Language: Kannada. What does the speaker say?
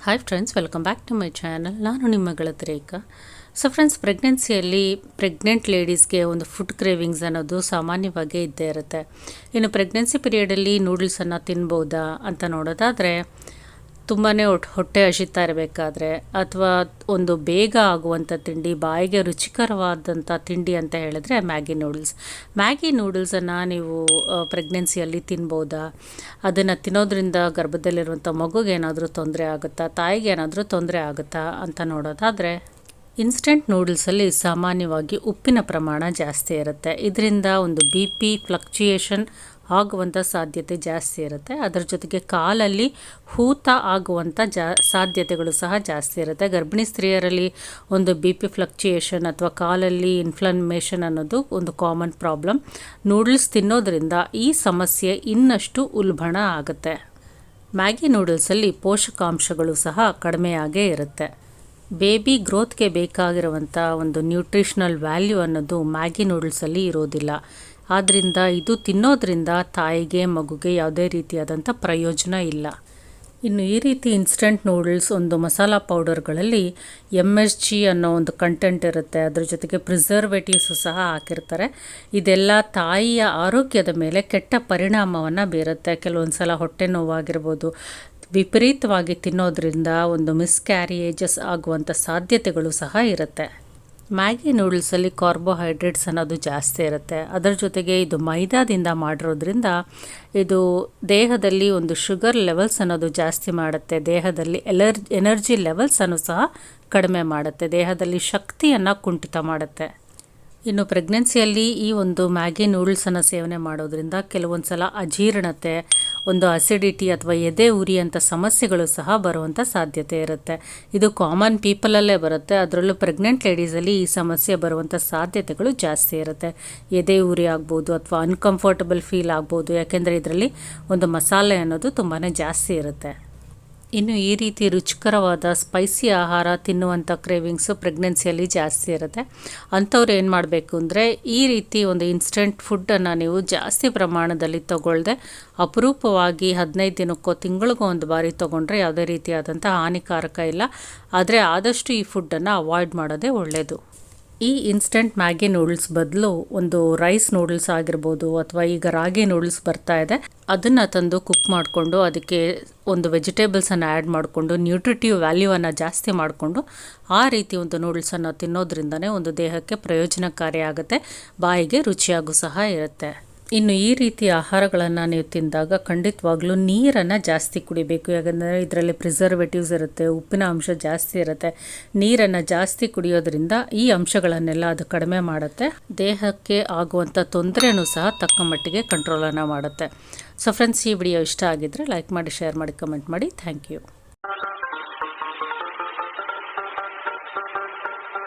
Hi friends, welcome back to my channel. ನಾನು ನಿಮ್ಮ ಗೆಳತಿ ರೇಖಾ. ಸೊ ಫ್ರೆಂಡ್ಸ್, ಪ್ರೆಗ್ನೆನ್ಸಿಯಲ್ಲಿ ಪ್ರೆಗ್ನೆಂಟ್ ಲೇಡೀಸ್ಗೆ ಒಂದು ಫುಡ್ ಕ್ರೇವಿಂಗ್ಸ್ ಅನ್ನೋದು ಸಾಮಾನ್ಯವಾಗಿ ಇದ್ದೇ ಇರುತ್ತೆ. ಇನ್ನು ಪ್ರೆಗ್ನೆನ್ಸಿ ಪೀರಿಯಡಲ್ಲಿ ನೂಡಲ್ಸನ್ನು ತಿನ್ಬೋದಾ ಅಂತ ನೋಡೋದಾದರೆ, ತುಂಬಾ ಹೊಟ್ಟೆ ಹಸಿತಾ ಇರಬೇಕಾದ್ರೆ ಅಥವಾ ಒಂದು ಬೇಗ ಆಗುವಂಥ ತಿಂಡಿ, ಬಾಯಿಗೆ ರುಚಿಕರವಾದಂಥ ತಿಂಡಿ ಅಂತ ಹೇಳಿದ್ರೆ ಮ್ಯಾಗಿ ನೂಡಲ್ಸನ್ನು ನೀವು ಪ್ರೆಗ್ನೆನ್ಸಿಯಲ್ಲಿ ತಿನ್ಬೋದಾ? ಅದನ್ನು ತಿನ್ನೋದ್ರಿಂದ ಗರ್ಭದಲ್ಲಿರುವಂಥ ಮಗುಗೆ ಏನಾದರೂ ತೊಂದರೆ ಆಗುತ್ತಾ, ತಾಯಿಗೆ ಏನಾದರೂ ತೊಂದರೆ ಆಗುತ್ತಾ ಅಂತ ನೋಡೋದಾದರೆ, ಇನ್ಸ್ಟೆಂಟ್ ನೂಡಲ್ಸಲ್ಲಿ ಸಾಮಾನ್ಯವಾಗಿ ಉಪ್ಪಿನ ಪ್ರಮಾಣ ಜಾಸ್ತಿ ಇರುತ್ತೆ. ಇದರಿಂದ ಒಂದು BP ಫ್ಲಕ್ಚುಯೇಷನ್ ಆಗುವಂಥ ಸಾಧ್ಯತೆ ಜಾಸ್ತಿ ಇರುತ್ತೆ. ಅದರ ಜೊತೆಗೆ ಕಾಲಲ್ಲಿ ಊತ ಆಗುವಂಥ ಸಾಧ್ಯತೆಗಳು ಸಹ ಜಾಸ್ತಿ ಇರುತ್ತೆ. ಗರ್ಭಿಣಿ ಸ್ತ್ರೀಯರಲ್ಲಿ ಒಂದು BP ಫ್ಲಕ್ಚುಯೇಷನ್ ಅಥವಾ ಕಾಲಲ್ಲಿ ಇನ್ಫ್ಲಮೇಷನ್ ಅನ್ನೋದು ಒಂದು ಕಾಮನ್ ಪ್ರಾಬ್ಲಮ್. ನೂಡಲ್ಸ್ ತಿನ್ನೋದ್ರಿಂದ ಈ ಸಮಸ್ಯೆ ಇನ್ನಷ್ಟು ಉಲ್ಬಣ ಆಗುತ್ತೆ. ಮ್ಯಾಗಿ ನೂಡಲ್ಸಲ್ಲಿ ಪೋಷಕಾಂಶಗಳು ಸಹ ಕಡಿಮೆಯಾಗೇ ಇರುತ್ತೆ. ಬೇಬಿ ಗ್ರೋತ್ಗೆ ಬೇಕಾಗಿರುವಂಥ ಒಂದು ನ್ಯೂಟ್ರಿಷನಲ್ ವ್ಯಾಲ್ಯೂ ಅನ್ನೋದು ಮ್ಯಾಗಿ ನೂಡಲ್ಸಲ್ಲಿ ಇರೋದಿಲ್ಲ. ಆದ್ದರಿಂದ ಇದು ತಿನ್ನೋದ್ರಿಂದ ತಾಯಿಗೆ ಮಗುಗೆ ಯಾವುದೇ ರೀತಿಯಾದಂಥ ಪ್ರಯೋಜನ ಇಲ್ಲ. ಇನ್ನು ಈ ರೀತಿ ಇನ್ಸ್ಟೆಂಟ್ ನೂಡಲ್ಸ್ ಒಂದು ಮಸಾಲ ಪೌಡರ್ಗಳಲ್ಲಿ MSG ಅನ್ನೋ ಒಂದು ಕಂಟೆಂಟ್ ಇರುತ್ತೆ. ಅದ್ರ ಜೊತೆಗೆ ಪ್ರಿಸರ್ವೇಟಿವ್ಸ್ ಸಹ ಹಾಕಿರ್ತಾರೆ. ಇದೆಲ್ಲ ತಾಯಿಯ ಆರೋಗ್ಯದ ಮೇಲೆ ಕೆಟ್ಟ ಪರಿಣಾಮವನ್ನು ಬೀರುತ್ತೆ. ಕೆಲವೊಂದು ಸಲ ಹೊಟ್ಟೆ ನೋವಾಗಿರ್ಬೋದು. ವಿಪರೀತವಾಗಿ ತಿನ್ನೋದ್ರಿಂದ ಒಂದು ಮಿಸ್ಕ್ಯಾರಿಯೇಜಸ್ ಆಗುವಂಥ ಸಾಧ್ಯತೆಗಳು ಸಹ ಇರುತ್ತೆ. ಮ್ಯಾಗಿ ನೂಡಲ್ಸಲ್ಲಿ ಕಾರ್ಬೋಹೈಡ್ರೇಟ್ಸ್ ಅನ್ನೋದು ಜಾಸ್ತಿ ಇರುತ್ತೆ. ಅದರ ಜೊತೆಗೆ ಇದು ಮೈದಾದಿಂದ ಮಾಡಿರೋದ್ರಿಂದ ಇದು ದೇಹದಲ್ಲಿ ಒಂದು ಶುಗರ್ ಲೆವೆಲ್ಸ್ ಅನ್ನೋದು ಜಾಸ್ತಿ ಮಾಡುತ್ತೆ. ದೇಹದಲ್ಲಿ ಎನರ್ಜಿ ಲೆವೆಲ್ಸನ್ನು ಸಹ ಕಡಿಮೆ ಮಾಡುತ್ತೆ. ದೇಹದಲ್ಲಿ ಶಕ್ತಿಯನ್ನು ಕುಂಠಿತ ಮಾಡುತ್ತೆ. ಇನ್ನು ಪ್ರೆಗ್ನೆನ್ಸಿಯಲ್ಲಿ ಈ ಒಂದು ಮ್ಯಾಗಿ ನೂಡಲ್ಸನ್ನು ಸೇವನೆ ಮಾಡೋದ್ರಿಂದ ಕೆಲವೊಂದು ಸಲ ಅಜೀರ್ಣತೆ, ಒಂದು ಅಸಿಡಿಟಿ ಅಥವಾ ಎದೆ ಉರಿ ಅಂತ ಸಮಸ್ಯೆಗಳು ಸಹ ಬರುವಂಥ ಸಾಧ್ಯತೆ ಇರುತ್ತೆ. ಇದು ಕಾಮನ್ ಪೀಪಲಲ್ಲೇ ಬರುತ್ತೆ. ಅದರಲ್ಲೂ ಪ್ರೆಗ್ನೆಂಟ್ ಲೇಡೀಸಲ್ಲಿ ಈ ಸಮಸ್ಯೆ ಬರುವಂಥ ಸಾಧ್ಯತೆಗಳು ಜಾಸ್ತಿ ಇರುತ್ತೆ. ಎದೆ ಉರಿ ಆಗ್ಬೋದು ಅಥವಾ ಅನ್ಕಂಫರ್ಟಬಲ್ ಫೀಲ್ ಆಗ್ಬೋದು. ಯಾಕೆಂದರೆ ಇದರಲ್ಲಿ ಒಂದು ಮಸಾಲೆ ಅನ್ನೋದು ತುಂಬಾ ಜಾಸ್ತಿ ಇರುತ್ತೆ. ಇನ್ನು ಈ ರೀತಿ ರುಚಿಕರವಾದ ಸ್ಪೈಸಿ ಆಹಾರ ತಿನ್ನುವಂಥ ಕ್ರೇವಿಂಗ್ಸು ಪ್ರೆಗ್ನೆನ್ಸಿಯಲ್ಲಿ ಜಾಸ್ತಿ ಇರುತ್ತೆ. ಅಂಥವ್ರು ಏನು ಮಾಡಬೇಕು ಅಂದರೆ, ಈ ರೀತಿ ಒಂದು ಇನ್ಸ್ಟೆಂಟ್ ಫುಡ್ಡನ್ನು ನೀವು ಜಾಸ್ತಿ ಪ್ರಮಾಣದಲ್ಲಿ ತಗೊಳ್ಳದೆ ಅಪರೂಪವಾಗಿ 15 ದಿನಕ್ಕೋ ತಿಂಗಳಿಗೋ ಒಂದು ಬಾರಿ ತೊಗೊಂಡ್ರೆ ಯಾವುದೇ ರೀತಿಯಾದಂಥ ಹಾನಿಕಾರಕ ಇಲ್ಲ. ಆದರೆ ಆದಷ್ಟು ಈ ಫುಡ್ಡನ್ನು ಅವಾಯ್ಡ್ ಮಾಡೋದೇ ಒಳ್ಳೆಯದು. ಈ ಇನ್ಸ್ಟೆಂಟ್ ಮ್ಯಾಗಿ ನೂಡಲ್ಸ್ ಬದಲು ಒಂದು ರೈಸ್ ನೂಡಲ್ಸ್ ಆಗಿರ್ಬೋದು ಅಥವಾ ಈಗ ರಾಗಿ ನೂಡಲ್ಸ್ ಬರ್ತಾ ಇದೆ, ಅದನ್ನು ತಂದು ಕುಕ್ ಮಾಡಿಕೊಂಡು ಅದಕ್ಕೆ ಒಂದು ವೆಜಿಟೇಬಲ್ಸನ್ನು ಆ್ಯಡ್ ಮಾಡಿಕೊಂಡು ನ್ಯೂಟ್ರಿಟಿವ್ ವ್ಯಾಲ್ಯೂವನ್ನು ಜಾಸ್ತಿ ಮಾಡಿಕೊಂಡು ಆ ರೀತಿ ಒಂದು ನೂಡಲ್ಸನ್ನು ತಿನ್ನೋದ್ರಿಂದನೇ ಒಂದು ದೇಹಕ್ಕೆ ಪ್ರಯೋಜನಕಾರಿ ಆಗುತ್ತೆ. ಬಾಯಿಗೆ ರುಚಿಯಾಗೂ ಸಹ ಇರುತ್ತೆ. ಇನ್ನು ಈ ರೀತಿ ಆಹಾರಗಳನ್ನು ನೀವು ತಿಂದಾಗ ಖಂಡಿತವಾಗ್ಲೂ ನೀರನ್ನು ಜಾಸ್ತಿ ಕುಡಿಬೇಕು. ಯಾಕಂದರೆ ಇದರಲ್ಲಿ ಪ್ರಿಸರ್ವೇಟಿವ್ಸ್ ಇರುತ್ತೆ, ಉಪ್ಪಿನ ಅಂಶ ಜಾಸ್ತಿ ಇರುತ್ತೆ. ನೀರನ್ನು ಜಾಸ್ತಿ ಕುಡಿಯೋದ್ರಿಂದ ಈ ಅಂಶಗಳನ್ನೆಲ್ಲ ಅದು ಕಡಿಮೆ ಮಾಡುತ್ತೆ. ದೇಹಕ್ಕೆ ಆಗುವಂಥ ತೊಂದರೆನೂ ಸಹ ತಕ್ಕ ಮಟ್ಟಿಗೆ ಕಂಟ್ರೋಲನ್ನು ಮಾಡುತ್ತೆ. ಸೊ ಫ್ರೆಂಡ್ಸ್, ಈ ವಿಡಿಯೋ ಇಷ್ಟ ಆಗಿದ್ದರೆ ಲೈಕ್ ಮಾಡಿ, ಶೇರ್ ಮಾಡಿ, ಕಮೆಂಟ್ ಮಾಡಿ. Thank you.